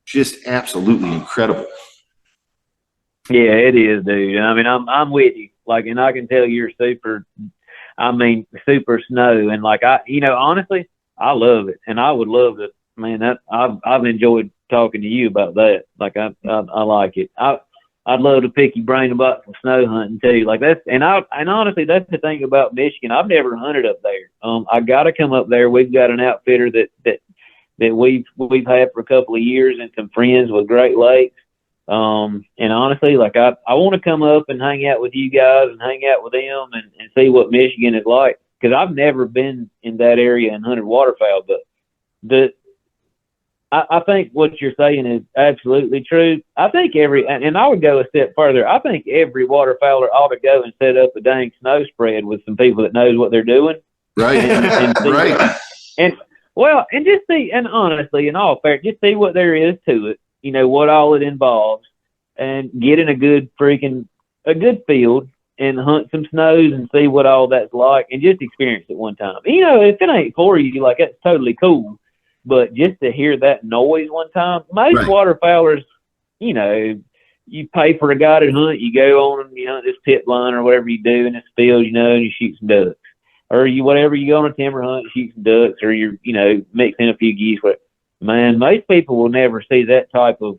just absolutely incredible. Yeah, it is, dude. I mean, I'm with you. Like, and I can tell you're super snow, and like honestly, I love it, and I would love to. Man, that I've enjoyed talking to you about that. Like, I like it. I'd love to pick your brain about some snow hunting too. Like and honestly, that's the thing about Michigan. I've never hunted up there. I got to come up there. We've got an outfitter that we've had for a couple of years, and some friends with Great Lakes. And honestly, like I want to come up and hang out with you guys and hang out with them and see what Michigan is like, because I've never been in that area and hunted waterfowl. But I think what you're saying is absolutely true. I think and I would go a step further. I think every waterfowler ought to go and set up a dang snow spread with some people that knows what they're doing. Right. And Right. And just see, and honestly, in all fair, just see what there is to it. What all it involves, and get in a good field and hunt some snows and see what all that's like, and just experience it one time. If it ain't for you, like, that's totally cool. But just to hear that noise one time, most waterfowlers, you pay for a guided hunt, you go on and you hunt this pit line or whatever you do in this field, and you shoot some ducks. Or you go on a timber hunt, shoot some ducks, or you're, mixing a few geese. Man, most people will never see that type of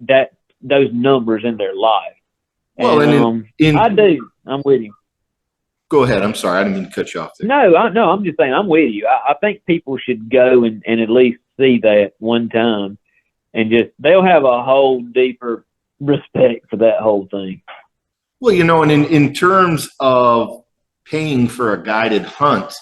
those numbers in their life. Well, and I do. I'm with you. Go ahead. I'm sorry. I didn't mean to cut you off there. No, I'm just saying I'm with you. I think people should go and at least see that one time, and they'll have a whole deeper respect for that whole thing. Well, and in terms of paying for a guided hunt,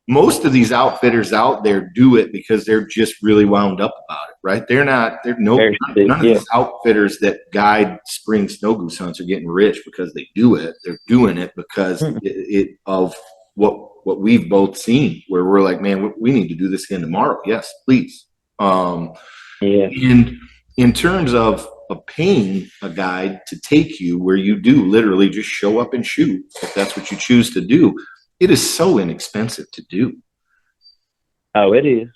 most of these outfitters out there do it because they're just really wound up about it, right? None of these outfitters that guide spring snow goose hunts are getting rich because they do it. They're doing it because of what we've both seen, where we're like, man, we need to do this again tomorrow. Yes, please. And in terms of paying a guide to take you where you do literally just show up and shoot, if that's what you choose to do, it is so inexpensive to do. Oh, it is.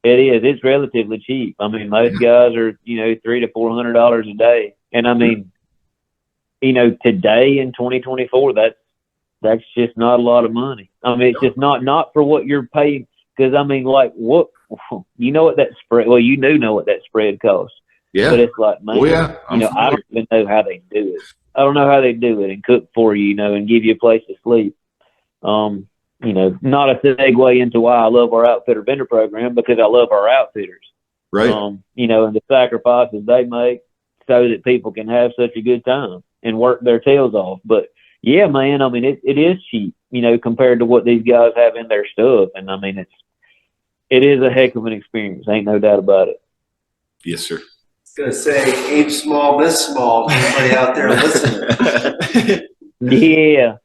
It is. It's relatively cheap. I mean, most guys are, $300 to $400 a day. And I mean, today in 2024, that's just not a lot of money. I mean, it's just not for what you're paying. Because I mean, like, what what that spread? Well, you do know what that spread costs. Yeah. But it's like, man, Oh, yeah. I'm I don't even know how they do it. I don't know how they do it and cook for you, and give you a place to sleep. Not a segue into why I love our outfitter vendor program, because I love our outfitters. Right. And the sacrifices they make so that people can have such a good time and work their tails off. But yeah, man, I mean, it is cheap, compared to what these guys have in their stuff. And I mean, it is a heck of an experience. Ain't no doubt about it. Yes, sir. I was gonna say, aim small, miss small. Anybody out there listening? Yeah.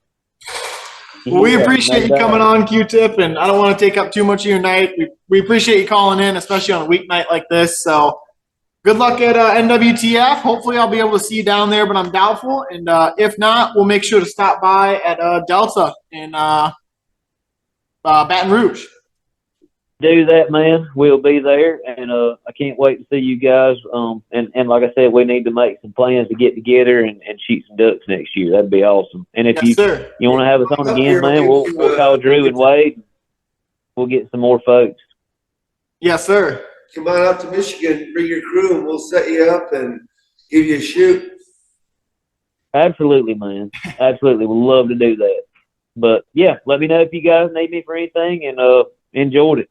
Well, we appreciate you coming on, Q-Tip, and I don't want to take up too much of your night. We appreciate you calling in, especially on a weeknight like this. So good luck at NWTF. Hopefully I'll be able to see you down there, but I'm doubtful. And if not, we'll make sure to stop by at Delta in Baton Rouge. Do that, man. We'll be there, and I can't wait to see you guys. And like I said, we need to make some plans to get together and shoot some ducks next year. That'd be awesome. And if you want to have us on again, man, we'll call Drew and Wade. We'll get some more folks. Yes, sir. Come on up to Michigan, bring your crew, and we'll set you up and give you a shoot. Absolutely, man. Absolutely. We'd love to do that. But, yeah, let me know if you guys need me for anything, and enjoyed it.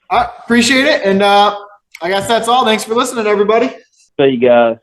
I appreciate it. And I guess that's all. Thanks for listening, everybody. See you guys.